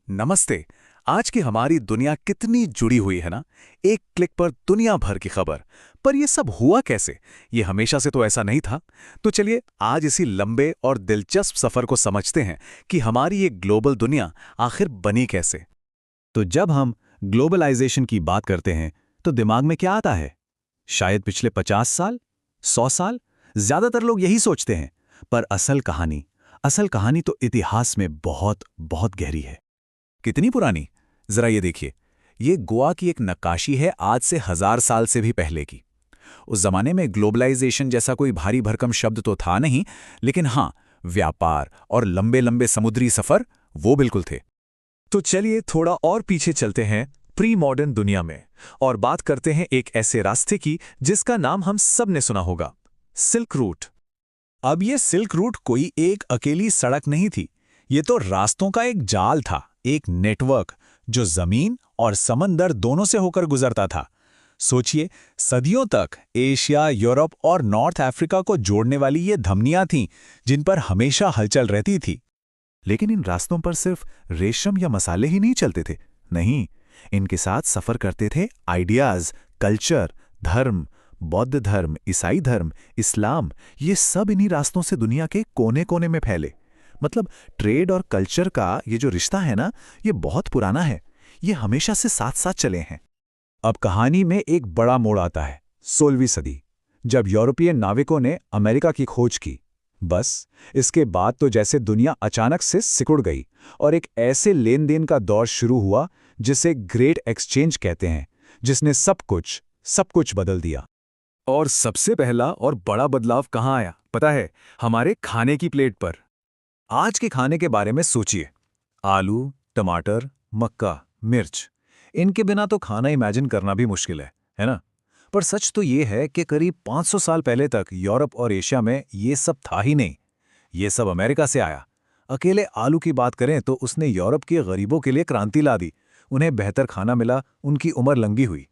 नमस्ते। आज की हमारी दुनिया कितनी जुड़ी हुई है ना। एक क्लिक पर दुनिया भर की खबर। पर यह सब हुआ कैसे? ये हमेशा से तो ऐसा नहीं था। तो चलिए आज इसी लंबे और दिलचस्प सफर को समझते हैं कि हमारी ये ग्लोबल दुनिया आखिर बनी कैसे। तो जब हम ग्लोबलाइजेशन की बात करते हैं तो दिमाग में क्या आता है? शायद पिछले 50 साल, 100 साल। ज्यादातर लोग यही सोचते हैं। पर असल कहानी तो इतिहास में बहुत बहुत गहरी है। कितनी पुरानी? जरा ये देखिए। ये गोवा की एक नक्काशी है, आज से 1000 साल से भी पहले की। उस जमाने में ग्लोबलाइजेशन जैसा कोई भारी भरकम शब्द तो था नहीं, लेकिन हाँ, व्यापार और लंबे लंबे समुद्री सफर वो बिल्कुल थे। तो चलिए थोड़ा और पीछे चलते हैं प्री मॉडर्न दुनिया में और बात करते हैं एक ऐसे रास्ते की जिसका नाम हम सब ने सुना होगा, सिल्क रूट। अब ये सिल्क रूट कोई एक अकेली सड़क नहीं थी। ये तो रास्तों का एक जाल था, एक नेटवर्क जो जमीन और समंदर दोनों से होकर गुजरता था। सोचिए, सदियों तक एशिया, यूरोप और नॉर्थ अफ्रीका को जोड़ने वाली ये धमनियां थीं जिन पर हमेशा हलचल रहती थी। लेकिन इन रास्तों पर सिर्फ रेशम या मसाले ही नहीं चलते थे। नहीं, इनके साथ सफर करते थे आइडियाज, कल्चर, धर्म, बौद्ध धर्म, ईसाई धर्म, इस्लाम। ये सब इन्हीं रास्तों से दुनिया के कोने कोने में फैले। मतलब ट्रेड और कल्चर का ये जो रिश्ता है ना, ये बहुत पुराना है। ये हमेशा से साथ साथ चले हैं। अब कहानी में एक बड़ा मोड़ आता है, 16वीं सदी, जब यूरोपियन नाविकों ने अमेरिका की खोज की। बस इसके बाद तो जैसे दुनिया अचानक से सिकुड़ गई और एक ऐसे लेन देन का दौर शुरू हुआ जिसे ग्रेट एक्सचेंज कहते हैं, जिसने सब कुछ बदल दिया। और सबसे पहला और बड़ा बदलाव कहाँ आया पता है? हमारे खाने की प्लेट पर। आज के खाने के बारे में सोचिए। आलू, टमाटर, मक्का, मिर्च। इनके बिना तो खाना इमेजिन करना भी मुश्किल है ना? पर सच तो ये है कि करीब 500 साल पहले तक यूरोप और एशिया में ये सब था ही नहीं। ये सब अमेरिका से आया। अकेले आलू की बात करें तो उसने यूरोप के गरीबों के लिए क्रांति ला दी। उन्हें बेहतर खाना मिला, उनकी उम्र लंबी हुई।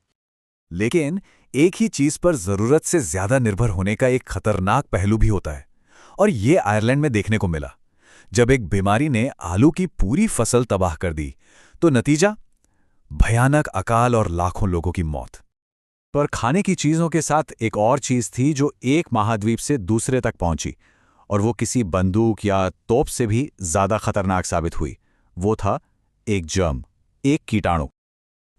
लेकिन एक ही चीज पर जरूरत से ज्यादा निर्भर होने का एक खतरनाक पहलू भी होता है, और ये आयरलैंड में देखने को मिला। जब एक बीमारी ने आलू की पूरी फसल तबाह कर दी, तो नतीजा भयानक अकाल और लाखों लोगों की मौत। पर खाने की चीजों के साथ एक और चीज थी जो एक महाद्वीप से दूसरे तक पहुंची, और वो किसी बंदूक या तोप से भी ज्यादा खतरनाक साबित हुई। वो था एक जर्म, एक कीटाणु।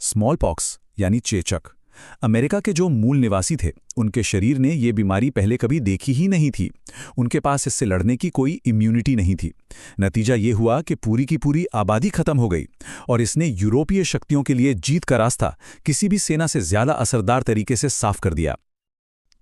स्मॉल पॉक्स यानी चेचक। अमेरिका के जो मूल निवासी थे, उनके शरीर ने ये बीमारी पहले कभी देखी ही नहीं थी। उनके पास इससे लड़ने की कोई इम्यूनिटी नहीं थी। नतीजा ये हुआ कि पूरी की पूरी आबादी खत्म हो गई, और इसने यूरोपीय शक्तियों के लिए जीत का रास्ता किसी भी सेना से ज्यादा असरदार तरीके से साफ कर दिया।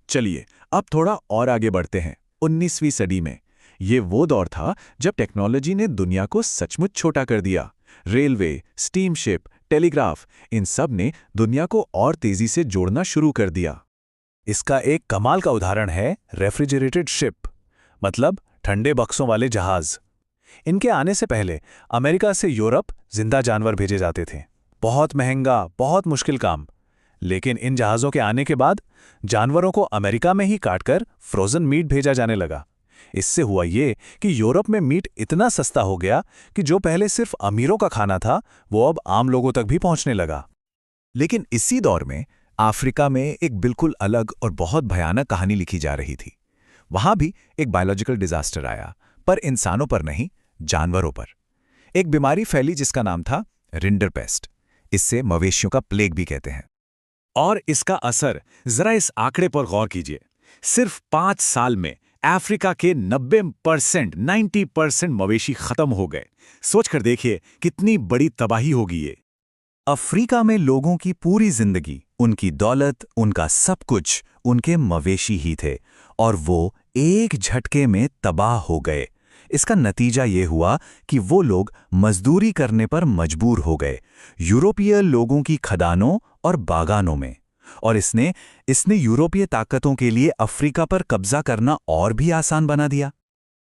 चलिए अब थोड़ा और आगे बढ़ते हैं, 19वीं सदी में। ये वो दौर था जब टेक्नोलॉजी ने दुनिया को सचमुच छोटा कर दिया। रेलवे, स्टीमशिप, टेलीग्राफ, इन सब ने दुनिया को और तेजी से जोड़ना शुरू कर दिया। इसका एक कमाल का उदाहरण है रेफ्रिजरेटेड शिप, मतलब ठंडे बक्सों वाले जहाज। इनके आने से पहले अमेरिका से यूरोप जिंदा जानवर भेजे जाते थे। बहुत महंगा, बहुत मुश्किल काम। लेकिन इन जहाज़ों के आने के बाद जानवरों को अमेरिका में ही काटकर फ्रोजन मीट भेजा जाने लगा। इससे हुआ ये कि यूरोप में मीट इतना सस्ता हो गया कि जो पहले सिर्फ अमीरों का खाना था, वो अब आम लोगों तक भी पहुंचने लगा। लेकिन इसी दौर में अफ्रीका में एक बिल्कुल अलग और बहुत भयानक कहानी लिखी जा रही थी। वहां भी एक बायोलॉजिकल डिजास्टर आया, पर इंसानों पर नहीं, जानवरों पर। एक बीमारी फैली जिसका नाम था रिंडरपेस्ट। इससे मवेशियों का प्लेग भी कहते हैं। और इसका असर, जरा इस आंकड़े पर गौर कीजिए। सिर्फ 5 साल में अफ्रीका के 90% मवेशी खत्म हो गए। सोचकर देखिए कितनी बड़ी तबाही होगी ये। अफ्रीका में लोगों की पूरी जिंदगी, उनकी दौलत, उनका सब कुछ उनके मवेशी ही थे, और वो एक झटके में तबाह हो गए। इसका नतीजा ये हुआ कि वो लोग मजदूरी करने पर मजबूर हो गए, यूरोपीय लोगों की खदानों और बागानों में। और इसने यूरोपीय ताकतों के लिए अफ्रीका पर कब्जा करना और भी आसान बना दिया।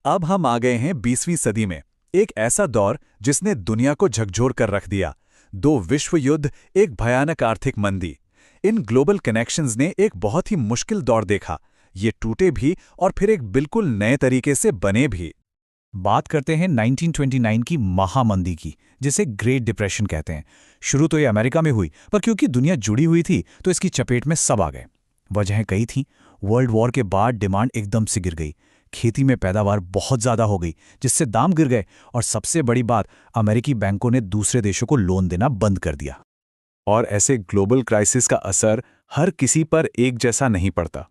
अब हम आ गए हैं 20वीं सदी में, एक ऐसा दौर जिसने दुनिया को झकझोर कर रख दिया। 2 विश्व युद्ध, एक भयानक आर्थिक मंदी। इन ग्लोबल कनेक्शंस ने एक बहुत ही मुश्किल दौर देखा। ये टूटे भी और फिर एक बिल्कुल नए तरीके से बने भी। बात करते हैं 1929 की महामंदी की, जिसे ग्रेट डिप्रेशन कहते हैं। शुरू तो ये अमेरिका में हुई, पर क्योंकि दुनिया जुड़ी हुई थी तो इसकी चपेट में सब आ गए। वजहें कई थीं। वर्ल्ड वॉर के बाद डिमांड एकदम से गिर गई, खेती में पैदावार बहुत ज़्यादा हो गई, जिससे दाम गिर गए, और सबसे बड़ी बात, अमेरिकी बैंकों ने दूसरे देशों को लोन देना बंद कर दिया। और ऐसे ग्लोबल क्राइसिस का असर हर किसी पर एक जैसा नहीं पड़ता।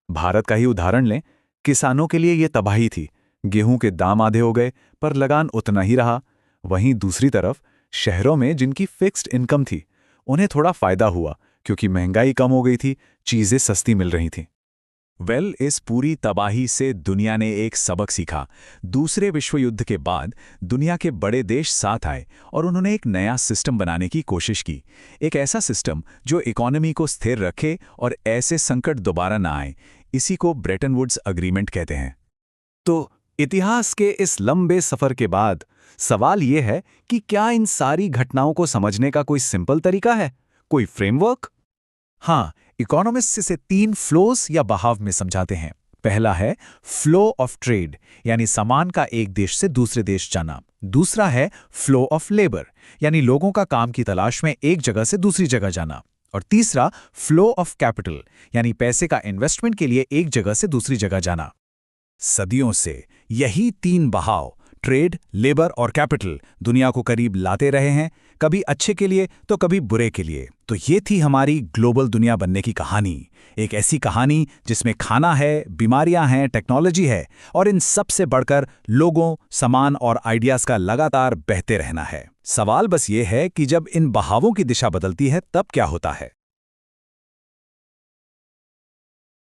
भारत का ही उदाहरण लें, किसानों के लिए ये तबाही थी। गेहूं के दाम आधे हो गए, पर लगान उतना ही रहा। वहीं दूसरी तरफ शहरों में जिनकी फिक्स्ड इनकम थी, उन्हें थोड़ा फायदा हुआ, क्योंकि महंगाई कम हो गई थी, चीजें सस्ती मिल रही थीं। इस पूरी तबाही से दुनिया ने एक सबक सीखा। दूसरे विश्व युद्ध के बाद दुनिया के बड़े देश साथ आए और उन्होंने एक नया सिस्टम बनाने की कोशिश की। एक ऐसा सिस्टम जो इकोनॉमी को स्थिर रखे और ऐसे संकट दोबारा ना आए। इसी को ब्रेटन वुड्स अग्रीमेंट कहते हैं। तो इतिहास के इस लंबे सफर के बाद सवाल ये है कि क्या इन सारी घटनाओं को समझने का कोई सिंपल तरीका है, कोई फ्रेमवर्क? हाँ, इकोनॉमिस्ट इसे 3 फ्लोज या बहाव में समझाते हैं। पहला है फ्लो ऑफ ट्रेड, यानी सामान का एक देश से दूसरे देश जाना। दूसरा है फ्लो ऑफ लेबर, यानी लोगों का काम की तलाश में एक जगह से दूसरी जगह जाना। और तीसरा फ्लो ऑफ कैपिटल, यानी पैसे का इन्वेस्टमेंट के लिए एक जगह से दूसरी जगह जाना। सदियों से यही 3 बहाव, ट्रेड, लेबर और कैपिटल, दुनिया को करीब लाते रहे हैं, कभी अच्छे के लिए तो कभी बुरे के लिए। तो ये थी हमारी ग्लोबल दुनिया बनने की कहानी। एक ऐसी कहानी जिसमें खाना है, बीमारियां हैं, टेक्नोलॉजी है, और इन सब से बढ़कर लोगों, सामान और आइडियाज का लगातार बहते रहना है। सवाल बस ये है कि जब इन बहावों की दिशा बदलती है तब क्या होता है।